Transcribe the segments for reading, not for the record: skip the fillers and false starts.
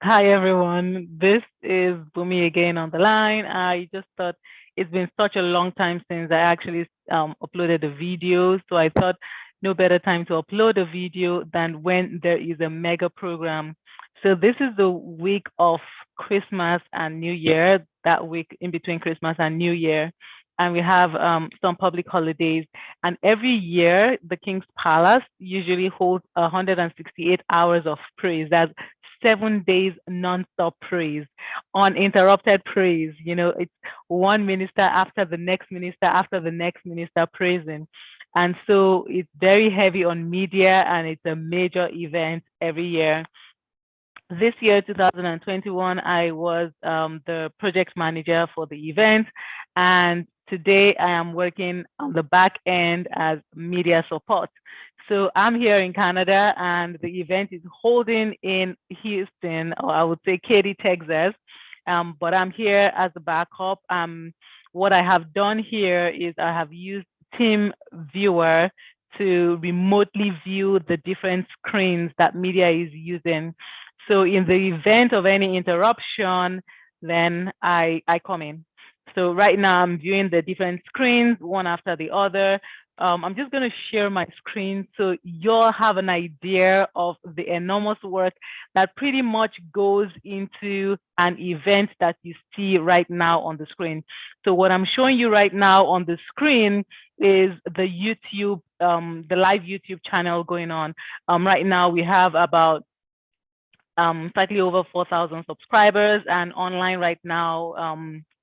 Hi everyone, this is Bunmi again on the line. I just thought it's been such a long time since I actually uploaded a video, so I thought no better time to upload a video than when there is a mega program. So this is the week of Christmas and New Year, that week in between Christmas and New Year. And we have some public holidays. And every year, the King's Palace usually holds 168 hours of praise. That's 7 days nonstop praise, uninterrupted praise. It's one minister after the next minister after the next minister praising. And so it's very heavy on media and it's a major event every year. This year, 2021, I was the project manager for the event. And today I am working on the back end as media support. So I'm here in Canada and the event is holding in Houston, or I would say Katy, Texas. But I'm here as a backup. What I have done here is I have used Team Viewer to remotely view the different screens that media is using. So in the event of any interruption, then I come in. So right now I'm viewing the different screens one after the other. I'm just going to share my screen so you'll have an idea of the enormous work that pretty much goes into an event that you see right now on the screen. So what I'm showing you right now on the screen is the YouTube, the live YouTube channel going on. Right now we have about slightly over 4,000 subscribers, and online right now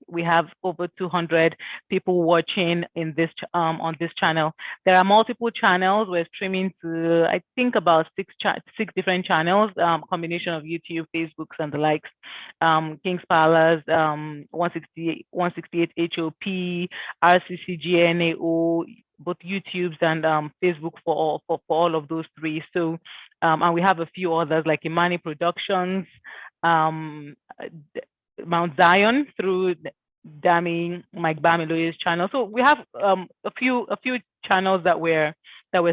we have over 200 people watching in this on this channel. There are multiple channels. We're streaming to I think about six different channels, combination of YouTube, Facebooks, and the likes. Kings Palace, 168 HOP, RCCGNAO, both YouTubes and Facebook for all of those three. So and we have a few others like Imani Productions, um, Mount Zion through Mike Bamiloye's channel. So we have a few channels that we're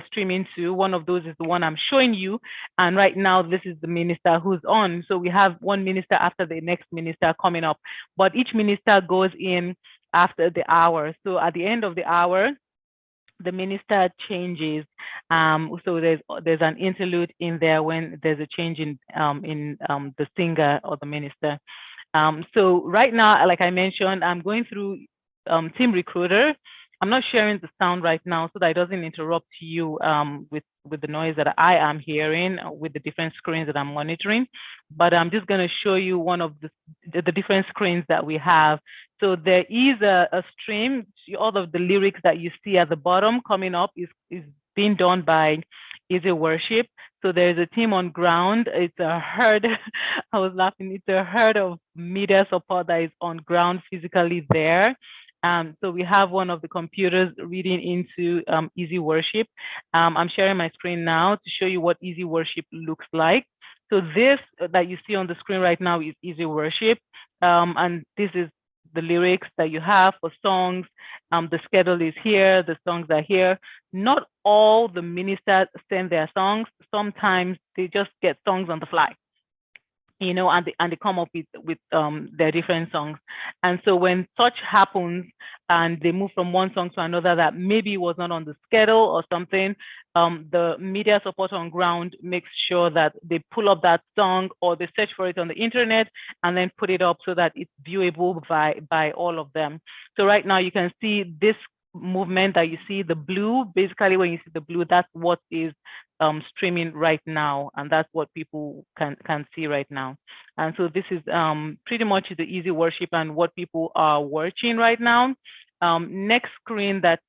streaming to. One of those is the one I'm showing you, and right now this is the minister who's on. So we have one minister after the next minister coming up, but each minister goes in after the hour. So at the end of the hour, the minister changes. So there's an interlude in there when there's a change in the singer or the minister. So right now, like I mentioned, I'm going through Team Recruiter. I'm not sharing the sound right now so that it doesn't interrupt you with the noise that I am hearing with the different screens that I'm monitoring. But I'm just going to show you one of the different screens that we have. So there is a stream. All of the lyrics that you see at the bottom coming up is being done by Easy Worship. So there's a team on ground. It's a herd. I was laughing. It's a herd of media support that is on ground physically there. So we have one of the computers reading into Easy Worship. I'm sharing my screen now to show you what Easy Worship looks like. So this that you see on the screen right now is Easy Worship. And this is the lyrics that you have for songs. The schedule is here, the songs are here. Not all the ministers send their songs. Sometimes they just get songs on the fly, and they come up with their different songs. And so when such happens and they move from one song to another that maybe was not on the schedule or something, the media support on ground makes sure that they pull up that song or they search for it on the internet and then put it up so that it's viewable by all of them. So right now you can see this movement that you see, the blue. Basically when you see the blue, that's what is streaming right now, and that's what people can see right now. And so this is pretty much the Easy Worship and what people are watching right now. Next screen that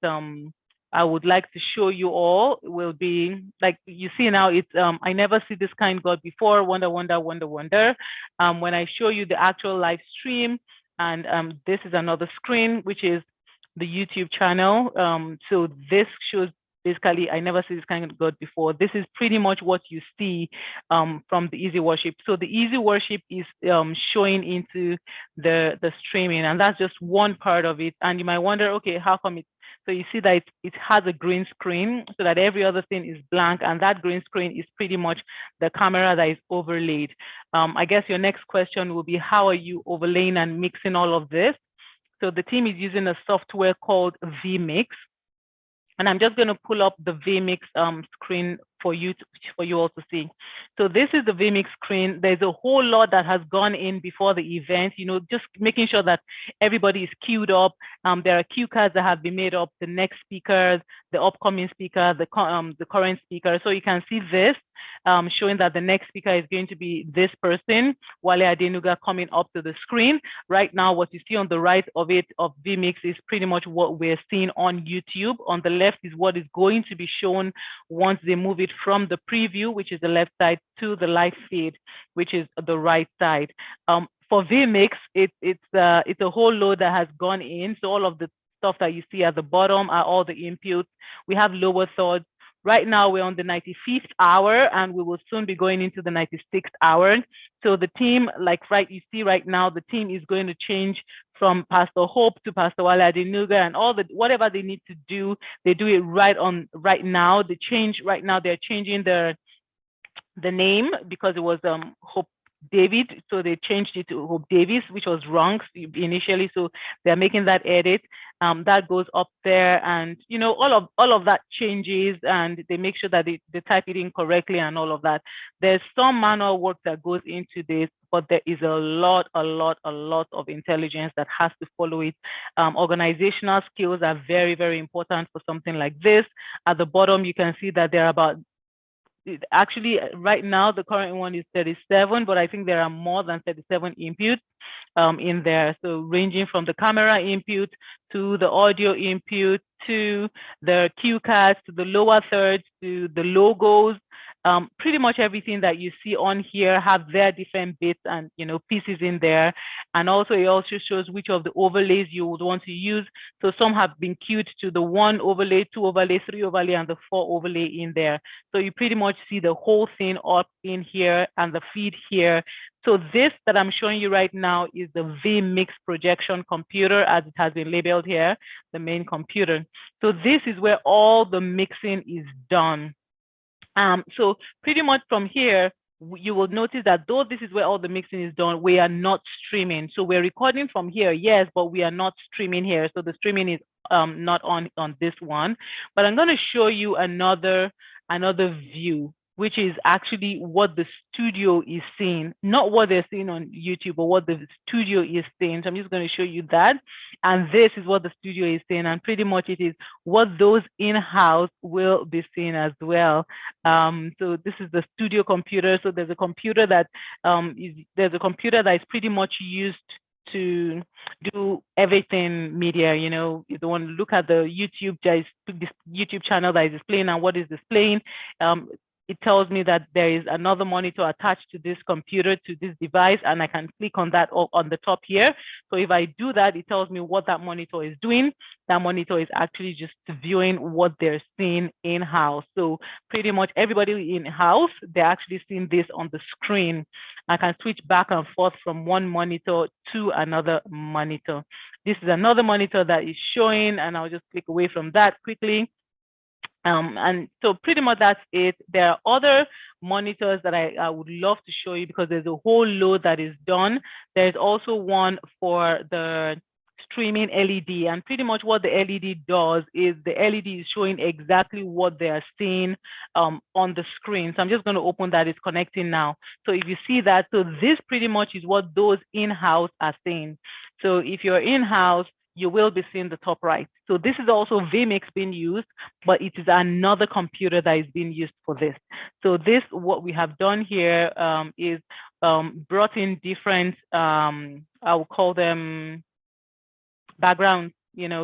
I would like to show you all will be like you see now. It's I never see this kind God before. Wonder, wonder, wonder, wonder. When I show you the actual live stream, and this is another screen, which is the YouTube channel. So this shows basically, I never see this kind of God before. This is pretty much what you see from the Easy Worship. So the Easy Worship is showing into the streaming, and that's just one part of it. And you might wonder, okay, how come So you see that it has a green screen so that every other thing is blank, and that green screen is pretty much the camera that is overlaid. I guess your next question will be, how are you overlaying and mixing all of this? So the team is using a software called VMix. And I'm just going to pull up the VMix screen for you all to see. So this is the VMix screen. There's a whole lot that has gone in before the event, just making sure that everybody is queued up. There are cue cards that have been made up, the next speakers, the upcoming speaker, the current speaker. So you can see this showing that the next speaker is going to be this person, Wale Adenuga, coming up to the screen. Right now, what you see on the right of VMix is pretty much what we're seeing on YouTube. On the left is what is going to be shown once they move it from the preview, which is the left side, to the live feed, which is the right side. For VMix, it's a whole load that has gone in. So all of the stuff that you see at the bottom are all the inputs. We have lower thirds. Right now, we're on the 95th hour, and we will soon be going into the 96th hour. So the team, you see right now, the team is going to change from Pastor Hope to Pastor Wale Adenuga, and whatever they need to do, they do it right now. They change right now. They're changing the name because it was Hope David, so they changed it to Hope Davis, which was wrong initially. So they're making that edit. That goes up there, and all of that changes, and they make sure that they type it in correctly and all of that. There's some manual work that goes into this, but there is a lot of intelligence that has to follow it. Organizational skills are very, very important for something like this. At the bottom, you can see that there are about, actually right now the current one is 37, but I think there are more than 37 inputs in there. So ranging from the camera input to the audio input to the cue cards to the lower thirds to the logos. Pretty much everything that you see on here have their different bits and pieces in there. And also it also shows which of the overlays you would want to use. So some have been queued to the 1 overlay, 2 overlay, 3 overlay, and the 4 overlay in there. So you pretty much see the whole thing up in here and the feed here. So this that I'm showing you right now is the VMix projection computer, as it has been labeled here, the main computer. So this is where all the mixing is done. So pretty much from here, you will notice that though this is where all the mixing is done, we are not streaming. So we're recording from here, yes, but we are not streaming here. So the streaming is not on this one. But I'm going to show you another view, which is actually what the studio is seeing, not what they're seeing on YouTube, but what the studio is seeing. So I'm just going to show you that. And this is what the studio is seeing. And pretty much it is what those in-house will be seeing as well. So this is the studio computer. So there's a computer that is pretty much used to do everything media. You don't want to look at the this YouTube channel that is displaying and what is displaying. It tells me that there is another monitor attached to this computer, to this device, and I can click on that on the top here. So if I do that, it tells me what that monitor is doing. That monitor is actually just viewing what they're seeing in-house. So pretty much everybody in-house, they're actually seeing this on the screen. I can switch back and forth from one monitor to another monitor. This is another monitor that is showing, and I'll just click away from that quickly. And so pretty much that's it. There are other monitors that I would love to show you because there's a whole load that is done. There's also one for the streaming LED, and pretty much what the LED does is the LED is showing exactly what they are seeing on the screen. So I'm just going to open that. It's connecting now. So if you see that, so this pretty much is what those in-house are seeing. So if you're in-house, you will be seeing the top right. So this is also VMix being used, but it is another computer that is being used for this. So this, what we have done here is brought in different, I will call them backgrounds,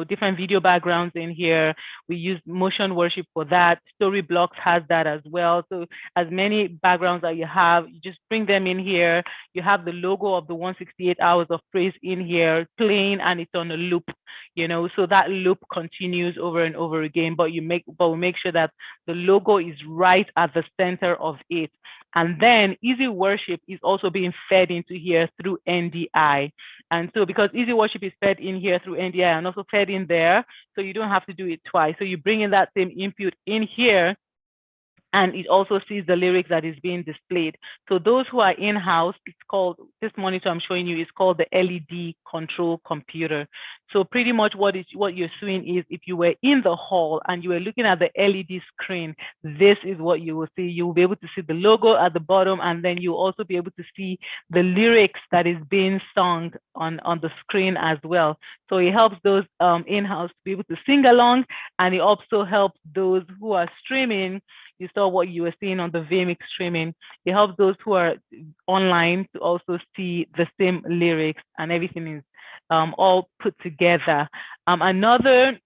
different video backgrounds in here. We use motion worship for that. Storyblocks has that as well. So as many backgrounds that you have, you just bring them in here. You have the logo of the 168 hours of praise in here playing, and it's on a loop, so that loop continues over and over again, but we make sure that the logo is right at the center of it. And then easy worship is also being fed into here through NDI. And so because Easy Worship is fed in here through NDI and also fed in there, so you don't have to do it twice. So you bring in that same input in here, and it also sees the lyrics that is being displayed. So those who are in-house, it's called, this monitor I'm showing you is called the LED control computer. So pretty much what you're seeing is, if you were in the hall and you were looking at the LED screen, this is what you will see. You will be able to see the logo at the bottom, and then you'll also be able to see the lyrics that is being sung on the screen as well. So it helps those in-house to be able to sing along, and it also helps those who are streaming. You saw what you were seeing on the VMix streaming. It helps those who are online to also see the same lyrics, and everything is all put together. Another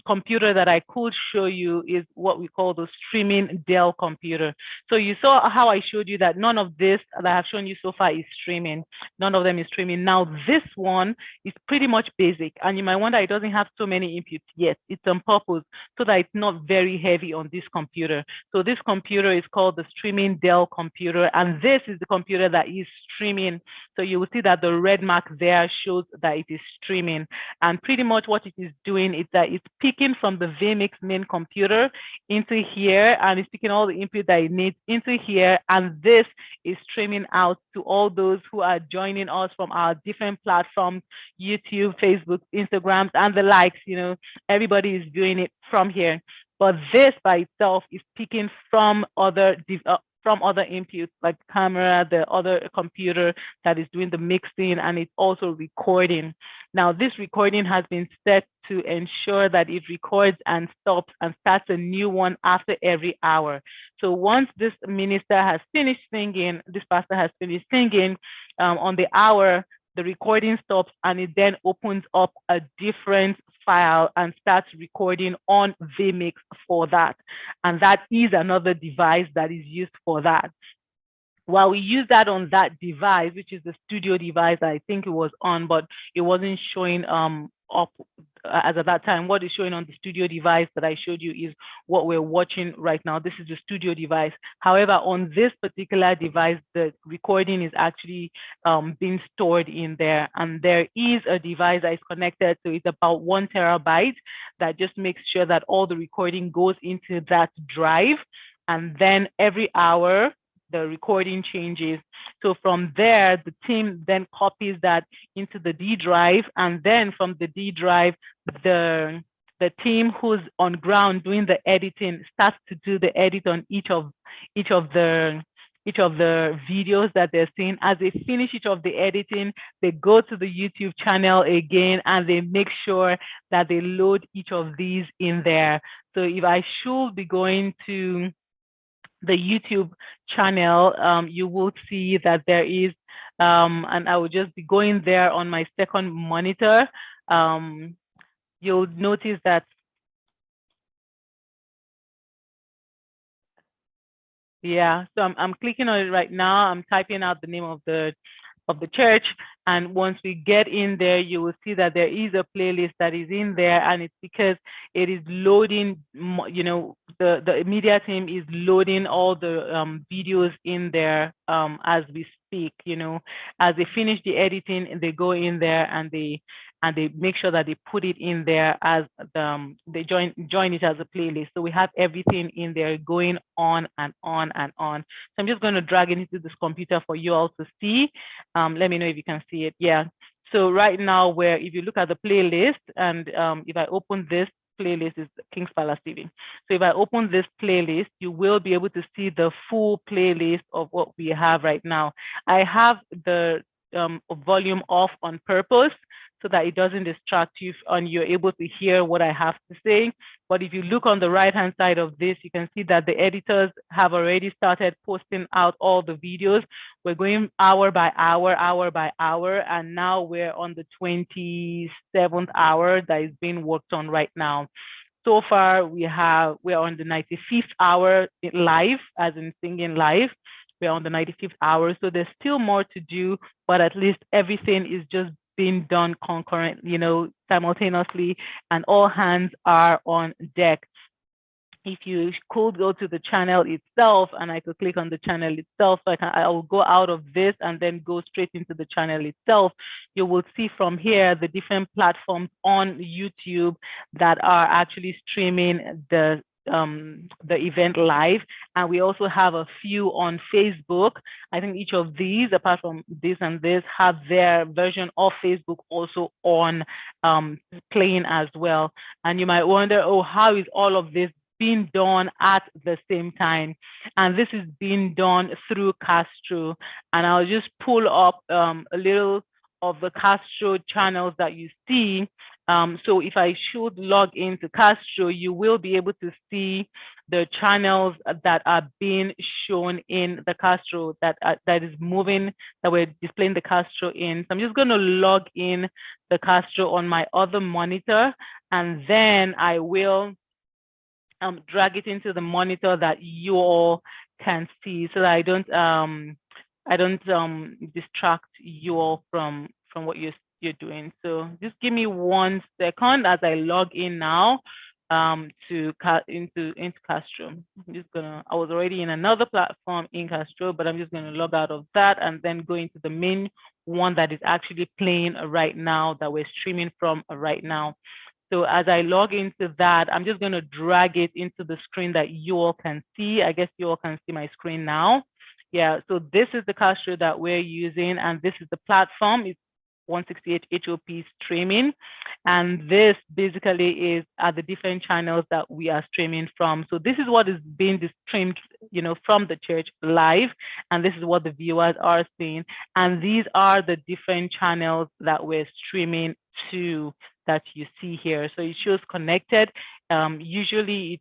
computer that I could show you is what we call the streaming Dell computer. So you saw how I showed you that none of this that I have shown you so far is streaming. None of them is streaming. Now this one is pretty much basic, and you might wonder it doesn't have so many inputs yet. It's on purpose so that it's not very heavy on this computer. So this computer is called the streaming Dell computer, and this is the computer that is streaming. So you will see that the red mark there shows that it is streaming. And pretty much what it is doing is that it's picking from the VMix main computer into here, and it's picking all the input that it needs into here. And this is streaming out to all those who are joining us from our different platforms, YouTube, Facebook, Instagram, and the likes. You know, everybody is viewing it from here. But this by itself is picking from other inputs like camera, the other computer that is doing the mixing, and it's also recording. Now, this recording has been set to ensure that it records and stops and starts a new one after every hour. So once this minister has finished singing, this pastor has finished singing on the hour, the recording stops, and it then opens up a different file and starts recording on VMix for that. And that is another device that is used for that. While we use that on that device, which is the studio device I think it was on, but it wasn't showing up as at that time. What is showing on the studio device that I showed you is what we're watching right now. This is the studio device. However, on this particular device, the recording is actually being stored in there. And there is a device that is connected to it, about 1 terabyte, that just makes sure that all the recording goes into that drive. And then every hour, the recording changes. So from there, the team then copies that into the D drive, and then from the D drive, the team who's on ground doing the editing starts to do the edit on each of the videos that they're seeing. As they finish each of the editing, they go to the YouTube channel again, and they make sure that they load each of these in there. So if I should be going to the YouTube channel, you will see that there is, and I will just be going there on my second monitor. You'll notice that, yeah, so I'm clicking on it right now. I'm typing out the name of the church, and once we get in there, you will see that there is a playlist that is in there, and it's because it is loading, you know, the media team is loading all the videos in there as we speak. You know, as they finish the editing, they go in there and they make sure that they put it in there as they join it as a playlist. So we have everything in there going on and on and on. So I'm just going to drag it into this computer for you all to see. Let me know if you can see it. Yeah. So right now, if you look at the playlist, and if I open this playlist, is King's Palace TV. So if I open this playlist, you will be able to see the full playlist of what we have right now. I have the volume off on purpose so that it doesn't distract you and you're able to hear what I have to say. But if you look on the right-hand side of this, you can see that the editors have already started posting out all the videos. We're going hour by hour, and now we're on the 27th hour that is being worked on right now. So far, we're on the 95th hour live, as in singing live. We're on the 95th hour, so there's still more to do, but at least everything is just being done concurrent, you know, simultaneously, and all hands are on deck. if you could go to the channel itself, and I could click on the channel itself, so I will go out of this and then go straight into the channel itself. You will see from here the different platforms on YouTube that are actually streaming the event live, and we also have a few on Facebook. I think each of these, apart from this and this, have their version of Facebook also on playing as well. And you might wonder, oh, how is all of this being done at the same time? And this is being done through Castro. And I'll just pull up a little of the Castro channels that you see. So if I should log into Castro, you will be able to see the channels that are being shown in the Castro, that is moving, that we're displaying the Castro in. So I'm just going to log in the Castro on my other monitor, and then I will drag it into the monitor that you all can see, so that I don't distract you all from what you're doing. So just give me 1 second as I log in now into Castro. I was already in another platform in Castro, but I'm just gonna log out of that and then go into the main one that is actually playing right now, that we're streaming from right now. So as I log into that, I'm just going to drag it into the screen that you all can see. I guess you all can see my screen now. Yeah, so this is the Castro that we're using, and this is the platform. It's 168 HOP streaming. And this basically are the different channels that we are streaming from. So this is what is being streamed, from the church live. And this is what the viewers are seeing. And these are the different channels that we're streaming to, that you see here. So it shows connected. Usually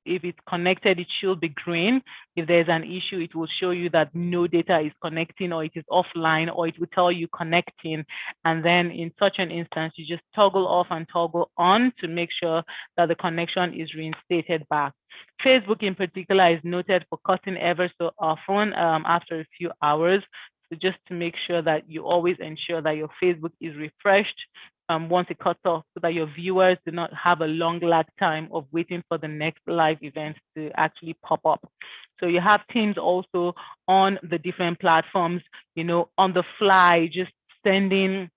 if it's connected, it should be green. If there's an issue, it will show you that no data is connecting, or it is offline, or it will tell you connecting. And then in such an instance, you just toggle off and toggle on to make sure that the connection is reinstated back. Facebook in particular is noted for cutting ever so often after a few hours. So just to make sure that you always ensure that your Facebook is refreshed once it cuts off, so that your viewers do not have a long lag time of waiting for the next live event to actually pop up. So you have teams also on the different platforms, on the fly, just sending,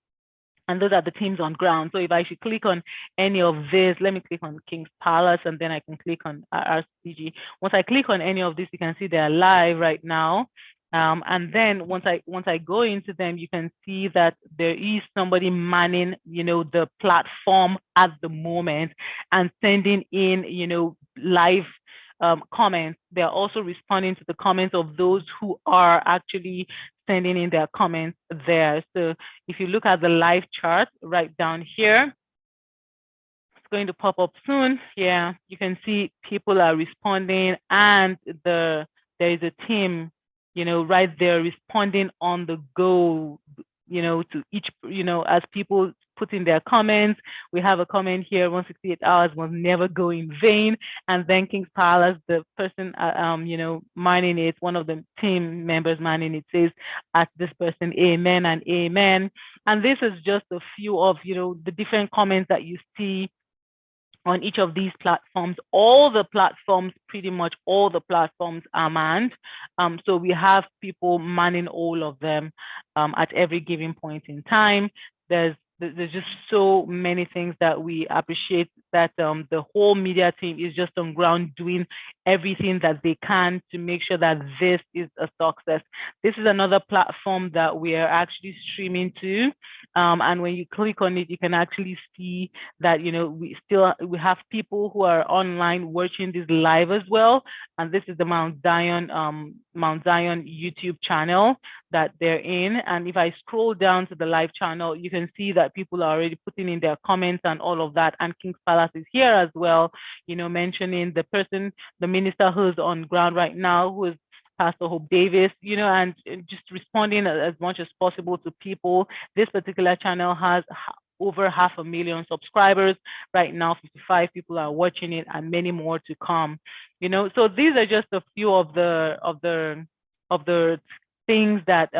and those are the teams on ground. So if I should click on any of this, let me click on King's Palace, and then I can click on RCG. Once I click on any of this, you can see they're live right now. And then once I go into them, you can see that there is somebody manning, the platform at the moment and sending in, live comments. They're also responding to the comments of those who are actually sending in their comments there. So if you look at the live chart right down here, it's going to pop up soon. Yeah, you can see people are responding, and there is a team, right there responding on the go, to each, as people put in their comments. We have a comment here: 168 hours will never go in vain. And then King's Palace, the person, mining it, one of the team members mining it, says, "At this person, amen and amen." And this is just a few of, the different comments that you see on each of these platforms. All the platforms, pretty much all the platforms are manned. So we have people manning all of them at every given point in time. There's just so many things that we appreciate, that the whole media team is just on ground doing everything that they can to make sure that this is a success. This is another platform that we are actually streaming to. And when you click on it, you can actually see that, we have people who are online watching this live as well. And this is the Mount Zion YouTube channel that they're in. And if I scroll down to the live channel, you can see that people are already putting in their comments and all of that. And King's Palace is here as well, mentioning the minister who's on ground right now, who is Pastor Hope Davis, and just responding as much as possible to people. This particular channel has over 500,000 subscribers right now. 55 people are watching it, and many more to come. So these are just a few of the things that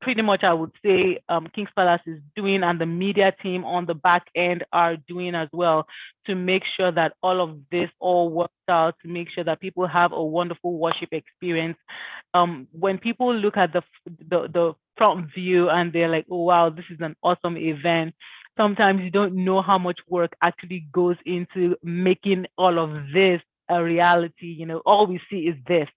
pretty much I would say King's Palace is doing, and the media team on the back end are doing as well, to make sure that all of this all works out, to make sure that people have a wonderful worship experience. When people look at the front view and they're like, oh wow, this is an awesome event, sometimes you don't know how much work actually goes into making all of this a reality. All we see is this,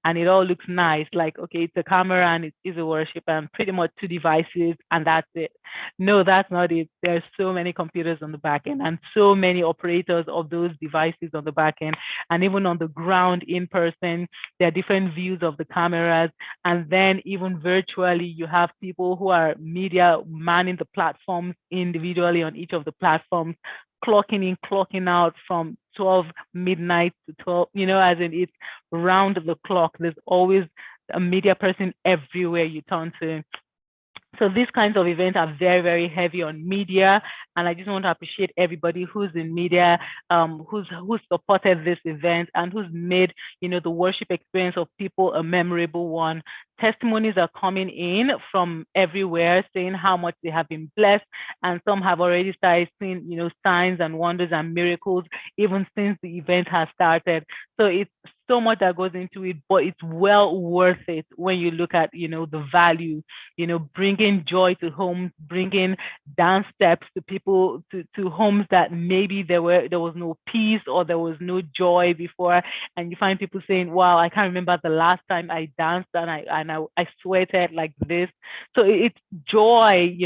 and it all looks nice. Like, okay, it's a camera and it is a worship and pretty much two devices and that's it. No, that's not it. There's so many computers on the back end and so many operators of those devices on the back end. And even on the ground in person, there are different views of the cameras. And then even virtually, you have people who are media manning the platforms individually on each of the platforms, clocking in, clocking out from 12 midnight to 12, as in it's round the clock. There's always a media person everywhere you turn to. So these kinds of events are very, very heavy on media, and I just want to appreciate everybody who's in media, who's supported this event and who's made the worship experience of people a memorable one. Testimonies are coming in from everywhere, saying how much they have been blessed, and some have already started seeing signs and wonders and miracles even since the event has started. So it's so much that goes into it, but it's well worth it when you look at the value, bringing joy to homes, bringing dance steps to people, to homes that maybe there was no peace or there was no joy before, and you find people saying, wow, I can't remember the last time I danced and I sweated like this. So it's joy,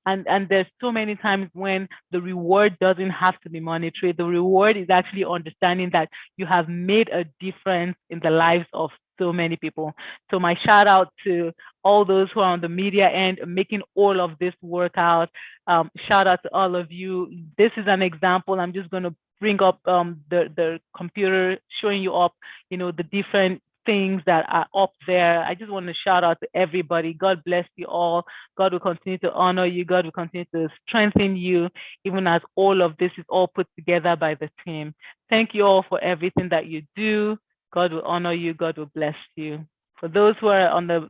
and there's so many times when the reward doesn't have to be monetary. The reward is actually understanding that you have made a difference in the lives of so many people. So my shout out to all those who are on the media end making all of this work out. Shout out to all of you. This is an example. I'm just going to bring up the computer, showing you up, the different things that are up there. I just want to shout out to everybody. God bless you all. God will continue to honor you. God will continue to strengthen you, even as all of this is all put together by the team. Thank you all for everything that you do. God will honor you. God will bless you. For those who are on the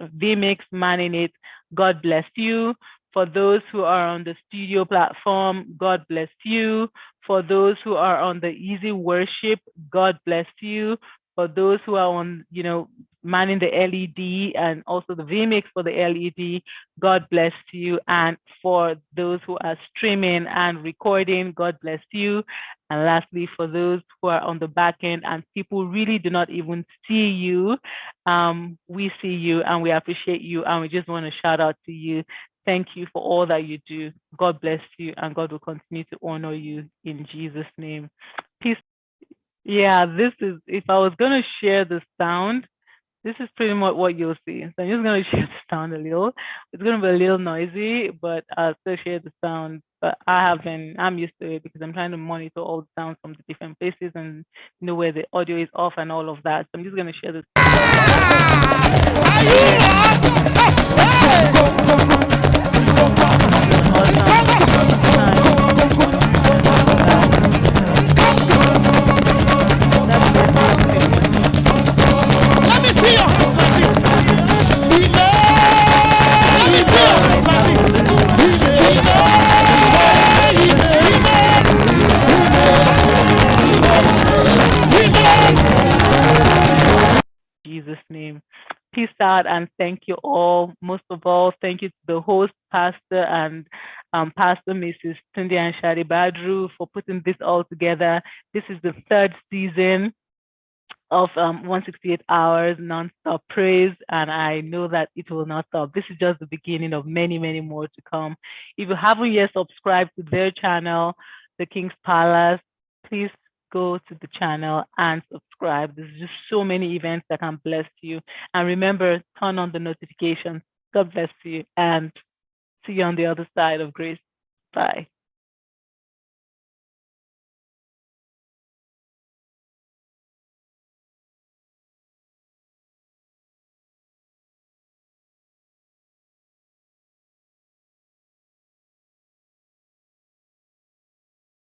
VMix manning it, God bless you. For those who are on the studio platform, God bless you. For those who are on the Easy Worship, God bless you. For those who are on, manning the LED and also the VMix for the LED, God bless you. And for those who are streaming and recording, God bless you. And lastly, for those who are on the back end and people really do not even see you, we see you and we appreciate you and we just want to shout out to you. Thank you for all that you do. God bless you and God will continue to honor you in Jesus' name. Peace. Yeah, this is, if I was going to share the sound, this is pretty much what you'll see. So I'm just going to share the sound a little. It's going to be a little noisy, but I'll still share the sound. But I'm used to it because I'm trying to monitor all the sounds from the different places and know where the audio is off and all of that. So I'm just going to share this. Jesus' name. Peace out and thank you all. Most of all, thank you to the host, Pastor and Pastor Mrs. Tunde and Shadi Badru for putting this all together. This is the third season of 168 hours nonstop praise, and I know that it will not stop. This is just the beginning of many, many more to come. If you haven't yet subscribed to their channel, The King's Palace, please go to the channel and subscribe. There's just so many events that can bless you. And remember, turn on the notifications. God bless you and see you on the other side of grace. Bye.